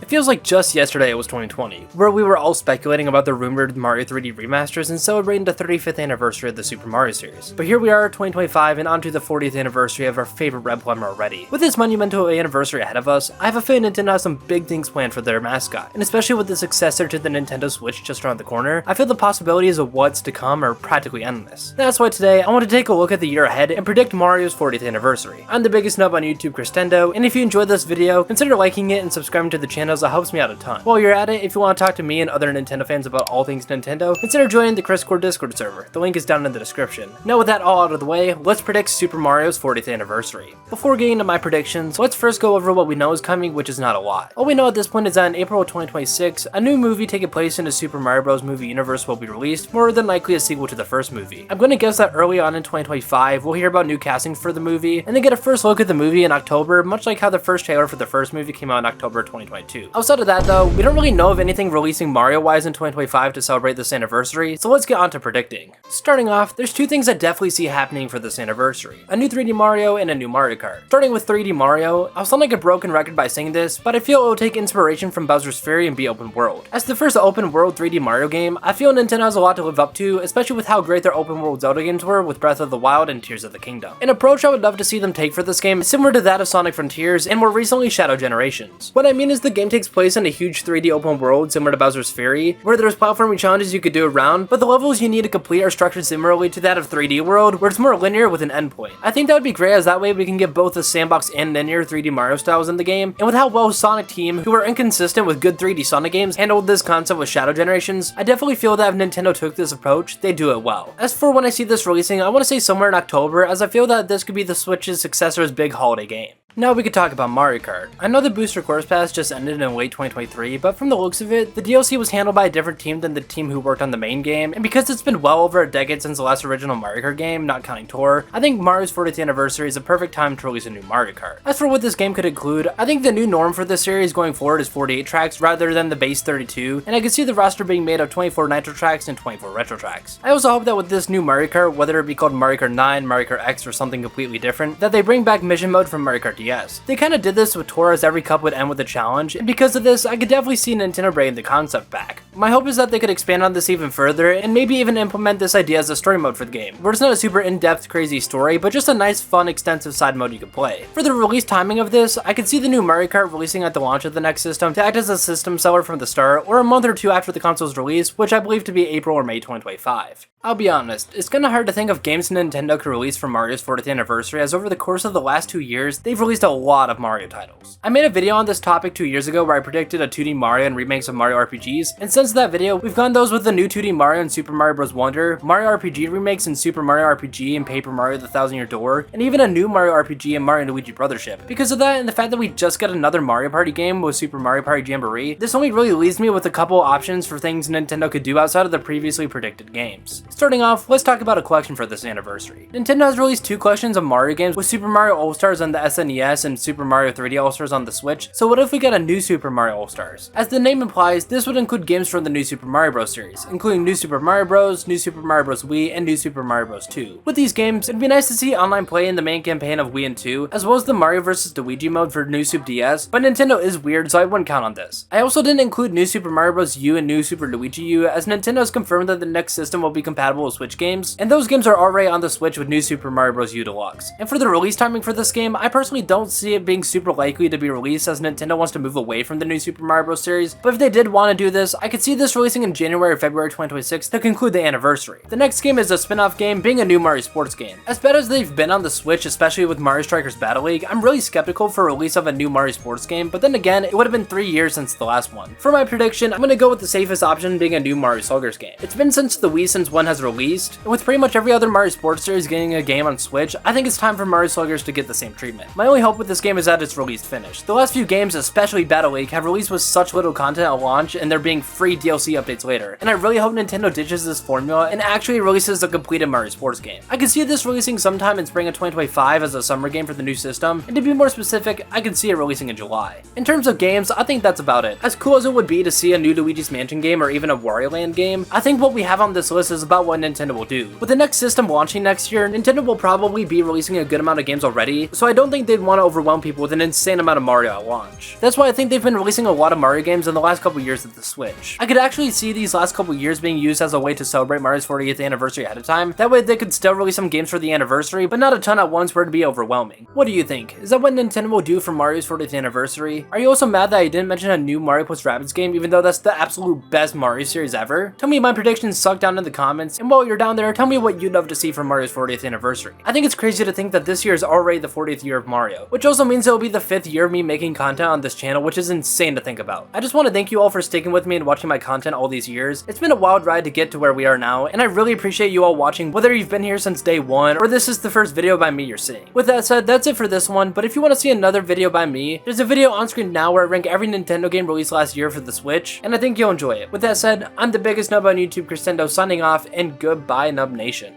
It feels like just yesterday it was 2020, where we were all speculating about the rumored Mario 3D remasters and celebrating the 35th anniversary of the Super Mario series. But here we are, 2025, and onto the 40th anniversary of our favorite red plumber already. With this monumental anniversary ahead of us, I have a feeling Nintendo has some big things planned for their mascot, and especially with the successor to the Nintendo Switch just around the corner, I feel the possibilities of what's to come are practically endless. That's why today, I want to take a look at the year ahead and predict Mario's 40th anniversary. I'm the biggest nub on YouTube, Christendo, and if you enjoyed this video, consider liking it and subscribing to the channel as it helps me out a ton. While you're at it, if you want to talk to me and other Nintendo fans about all things Nintendo, consider joining the Discord server. The link is down in the description. Now with that all out of the way, let's predict Super Mario's 40th anniversary. Before getting into my predictions, let's first go over what we know is coming, which is not a lot. All we know at this point is that in April of 2026, a new movie taking place in the Super Mario Bros. Movie universe will be released, more than likely a sequel to the first movie. I'm going to guess that early on in 2025, we'll hear about new casting for the movie, and then get a first look at the movie in October, much like how the first trailer for the first movie came out in October 2022. Outside of that though, we don't really know of anything releasing Mario-wise in 2025 to celebrate this anniversary, so let's get on to predicting. Starting off, there's two things I definitely see happening for this anniversary: a new 3D Mario and a new Mario Kart. Starting with 3D Mario, I'll sound like a broken record by saying this, but I feel it will take inspiration from Bowser's Fury and be open world. As the first open world 3D Mario game, I feel Nintendo has a lot to live up to, especially with how great their open world Zelda games were with Breath of the Wild and Tears of the Kingdom. An approach I would love to see them take for this game is similar to that of Sonic Frontiers and more recently Shadow Generations. What I mean is the game takes place in a huge 3D open world similar to Bowser's Fury, where there's platforming challenges you could do around, but the levels you need to complete are structured similarly to that of 3D World, where it's more linear with an endpoint. I think that would be great, as that way we can get both the sandbox and linear 3D Mario styles in the game, and with how well Sonic Team, who are inconsistent with good 3D Sonic games, handled this concept with Shadow Generations, I definitely feel that if Nintendo took this approach, they'd do it well. As for when I see this releasing, I want to say somewhere in October, as I feel that this could be the Switch's successor's big holiday game. Now we could talk about Mario Kart. I know the Booster Course Pass just ended in late 2023, but from the looks of it, the DLC was handled by a different team than the team who worked on the main game, and because it's been well over a decade since the last original Mario Kart game, not counting Tour, I think Mario's 40th anniversary is a perfect time to release a new Mario Kart. As for what this game could include, I think the new norm for this series going forward is 48 tracks rather than the base 32, and I could see the roster being made of 24 Nitro tracks and 24 Retro tracks. I also hope that with this new Mario Kart, whether it be called Mario Kart 9, Mario Kart X, or something completely different, that they bring back mission mode from Mario Kart DS. They kinda did this with Tour, as every cup would end with a challenge, and because of this, I could definitely see Nintendo bringing the concept back. My hope is that they could expand on this even further, and maybe even implement this idea as a story mode for the game, where it's not a super in-depth crazy story, but just a nice fun extensive side mode you can play. For the release timing of this, I could see the new Mario Kart releasing at the launch of the next system to act as a system seller from the start, or a month or two after the console's release, which I believe to be April or May 2025. I'll be honest, it's kinda hard to think of games Nintendo could release for Mario's 40th anniversary, as over the course of the last 2 years, they've released a lot of Mario titles. I made a video on this topic 2 years ago where I predicted a 2D Mario and remakes of Mario RPGs, and since that video, we've gone those with the new 2D Mario and Super Mario Bros. Wonder, Mario RPG remakes and Super Mario RPG and Paper Mario the Thousand Year Door, and even a new Mario RPG and Mario and Luigi Brothership. Because of that and the fact that we just got another Mario Party game with Super Mario Party Jamboree, this only really leaves me with a couple options for things Nintendo could do outside of the previously predicted games. Starting off, let's talk about a collection for this anniversary. Nintendo has released 2 collections of Mario games with Super Mario All-Stars on the SNES and Super Mario 3D All-Stars on the Switch, so what if we get a new Super Mario All-Stars? As the name implies, this would include games from the new Super Mario Bros. Series, including New Super Mario Bros., New Super Mario Bros. Wii, and New Super Mario Bros. 2. With these games, it'd be nice to see online play in the main campaign of Wii and 2, as well as the Mario vs. Luigi mode for New Super DS, but Nintendo is weird, so I wouldn't count on this. I also didn't include New Super Mario Bros. U and New Super Luigi U, as Nintendo has confirmed that the next system will be compatible with Switch games, and those games are already on the Switch with New Super Mario Bros. U Deluxe. And for the release timing for this game, I personally don't see it being super likely to be released, as Nintendo wants to move away from the new Super Mario Bros. Series, but if they did want to do this, I could see this releasing in January or February 2026 to conclude the anniversary. The next game is a spin-off game, being a new Mario Sports game. As bad as they've been on the Switch, especially with Mario Strikers Battle League, I'm really skeptical for release of a new Mario Sports game, but then again, it would have been 3 years since the last one. For my prediction, I'm gonna go with the safest option, being a new Mario Sluggers game. It's been since the Wii since one has released, and with pretty much every other Mario Sports series getting a game on Switch, I think it's time for Mario Sluggers to get the same treatment. My only hope with this game is that it's released finished. The last few games, especially Battle League, have released with such little content at launch, and they're being free DLC updates later, and I really hope Nintendo ditches this formula and actually releases a completed Mario Sports game. I can see this releasing sometime in spring of 2025 as a summer game for the new system, and to be more specific, I can see it releasing in July. In terms of games, I think that's about it. As cool as it would be to see a new Luigi's Mansion game or even a Wario Land game, I think what we have on this list is about what Nintendo will do. With the next system launching next year, Nintendo will probably be releasing a good amount of games already, so I don't think they'd want to overwhelm people with an insane amount of Mario at launch. That's why I think they've been releasing a lot of Mario games in the last couple years of the Switch. I could actually see these last couple years being used as a way to celebrate Mario's 40th anniversary ahead of time. That way they could still release some games for the anniversary, but not a ton at once where it'd be overwhelming. What do you think? Is that what Nintendo will do for Mario's 40th anniversary? Are you also mad that I didn't mention a new Mario plus Rabbids game, even though that's the absolute best Mario series ever? Tell me my predictions suck down in the comments, and while you're down there, tell me what you'd love to see from Mario's 40th anniversary. I think it's crazy to think that this year is already the 40th year of Mario, which also means it'll be the 5th year of me making content on this channel, which is insane to think about. I just want to thank you all for sticking with me and watching my content all these years. It's been a wild ride to get to where we are now, and I really appreciate you all watching, whether you've been here since day one or this is the first video by me you're seeing. With that said, that's it for this one, but if you want to see another video by me, there's a video on screen now where I rank every Nintendo game released last year for the Switch, and I think you'll enjoy it. With that said, I'm the biggest nub on YouTube, Crescendo, signing off, and goodbye, Nub Nation.